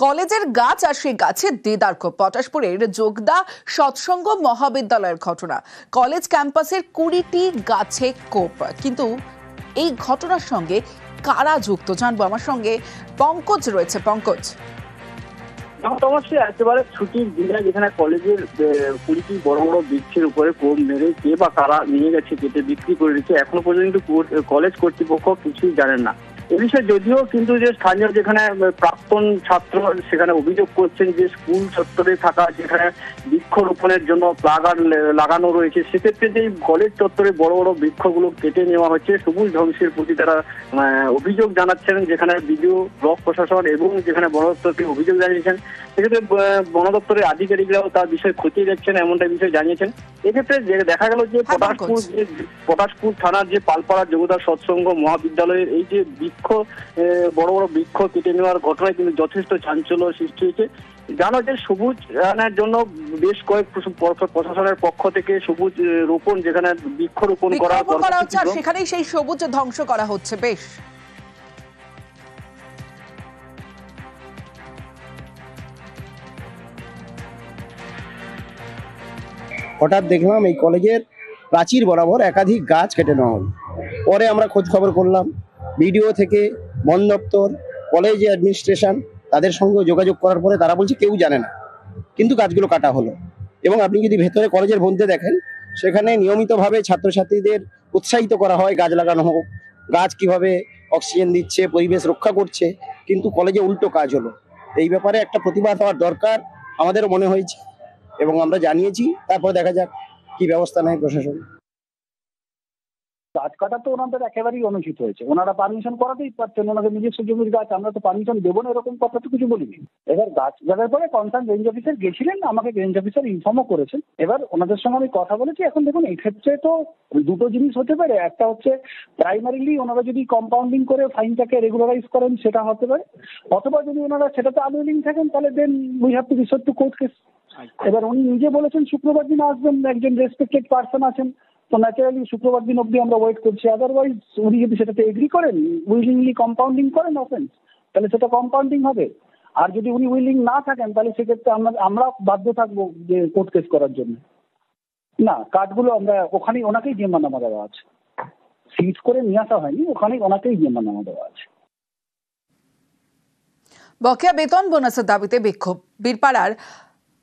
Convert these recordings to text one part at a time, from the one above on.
কলেজের গাছ আর সেই গাছের দেদার ক্ষোভ। পটাশপুরের যোগদা সৎসঙ্গ মহাবিদ্যালয়ের ঘটনা। কলেজ ক্যাম্পাসের 20টি গাছে কোপ, কিন্তু এই ঘটনার সঙ্গে কারা যুক্ত জানবো। আমার সঙ্গে পঙ্কজ রয়েছে। পঙ্কজ, অবশ্যই একেবারে ছুটির দিনে যেখানে কলেজের 20টি বড় বড় বৃক্ষের উপরে কোপ মেরে কে বা কারা নিয়ে গেছে, কেটে বিক্রি করে দিচ্ছে, এখনো পর্যন্ত কলেজ কর্তৃপক্ষ কিছুই জানেন না। এ বিষয়ে যদিও কিন্তু যে স্থানীয় যেখানে প্রাক্তন ছাত্র সেখানে অভিযোগ করছেন যে স্কুল চত্বরে থাকা যেখানে বৃক্ষরোপণের জন্য প্লাগার লাগানো রয়েছে, সেক্ষেত্রে যে কলেজ চত্বরে বড় বড় বৃক্ষগুলো কেটে নেওয়া হচ্ছে, সবুজ ধ্বংসের প্রতি তারা অভিযোগ জানাচ্ছেন। যেখানে বিডিও, ব্লক প্রশাসন এবং যেখানে বন দপ্তরকে অভিযোগ জানিয়েছেন, সেক্ষেত্রে বন দপ্তরের আধিকারিকরাও তার বিষয়ে খতিয়ে দেখছেন, এমনটা বিষয় জানিয়েছেন। এক্ষেত্রে দেখা গেল যে পটাশপুর থানার যে পালপাড়া যোগদা সৎসঙ্গ মহাবিদ্যালয়ের এই যে বড় বড় বৃক্ষ কেটে নেওয়ার ঘটনায় কিন্তু যথেষ্ট চাঞ্চল্য সৃষ্টি হয়েছে। জানো যে সবুজ জন্য বেশ কয়েক প্রশাসনের পক্ষ থেকে সবুজ রোপণ, যেখানে বৃক্ষরোপণ করা হচ্ছে, সেখানেই সেই সবুজ ধ্বংস করা হচ্ছে। বেশ, হঠাৎ দেখলাম এই কলেজের প্রাচীর বরাবর একাধিক গাছ কেটে নেওয়া হলো। পরে আমরা খোঁজ খবর করলাম, বিডিও থেকে বন দপ্তর, কলেজ অ্যাডমিনিস্ট্রেশন, তাদের সঙ্গে যোগাযোগ করার পরে তারা বলছে কেউ জানে না, কিন্তু গাছগুলো কাটা হলো। এবং আপনি যদি ভেতরে কলেজের মধ্যে দেখেন, সেখানে নিয়মিতভাবে ছাত্রছাত্রীদের উৎসাহিত করা হয় গাছ লাগানো হোক, গাছ কিভাবে অক্সিজেন দিচ্ছে, পরিবেশ রক্ষা করছে, কিন্তু কলেজে উল্টো কাজ হলো। এই ব্যাপারে একটা প্রতিবাদ হওয়ার দরকার আমাদেরও মনে হয়েছে এবং আমরা জানিয়েছি। তারপর দেখা যাক কি ব্যবস্থা নেয় প্রশাসন। গাছ কাটা তো ওনাদের একেবারেই অনুচিত হয়েছে। ওনারা পারমিশন করাতেই পারছেন, ওনাদের নিজস্ব জমির গাছ, আমরা তো পারমিশন দেবো না এরকম কথা তো কিছু বলিনি। এবার গাছ লাগার পরে কনসার্ন রেঞ্জ অফিসার গেছিলেন, আমাকে রেঞ্জ অফিসার ইনফর্মও করেছেন। এবার ওনাদের সঙ্গে আমি কথা বলেছি। এখন দেখুন, এই ক্ষেত্রে তো দুটো জিনিস হতে পারে। একটা হচ্ছে প্রাইমারিলি ওনারা যদি কম্পাউন্ডিং করে ফাইনটাকে রেগুলারাইজ করেন, সেটা হতে পারে। অথবা যদি ওনারা সেটাতে আনউইলিং থাকেন, তাহলে then we have to resort to court case. এবার উনি নিজে বলেছেন শুক্রবার দিন আসবেন, একজন রেসপেক্টেড পার্সন আছেন, তো ন্যাচারালি শুক্রবার দিন অব্দি আমরা ওয়েট করছি। আদারওয়াইজ উনি যদি সেটাতে এগ্রি করেন, উইলিংলি কম্পাউন্ডিং করেন অফেন্স, তাহলে সেটা কম্পাউন্ডিং হবে। আর যদি উনি উইলিং না থাকেন, তাহলে সেক্ষেত্রে আমরা বাধ্য থাকবো যে কোর্ট কেস করার জন্য। না, কার্ডগুলো আমরা ওখানেই ওনাকেই জরিমানা দেওয়া আছে, সিজ করে নিয়ে আসা হয়নি, ওখানেই ওনাকেই জরিমানা দেওয়া আছে। বকেয়া বেতন বোনাসের দাবিতে বিক্ষোভ। বীরপাড়ার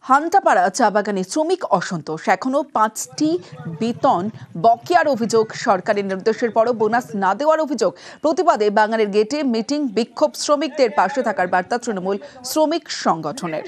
হান্টাপাড়া চা বাগানে শ্রমিক অসন্তোষ। এখনো 5টি বেতন বকেয়ার অভিযোগ। সরকারের নির্দেশের পরও বোনাস না দেওয়ার অভিযোগ। প্রতিবাদে বাগানের গেটে মিটিং, বিক্ষোভ। শ্রমিকদের পাশে থাকার বার্তা তৃণমূল শ্রমিক সংগঠনের।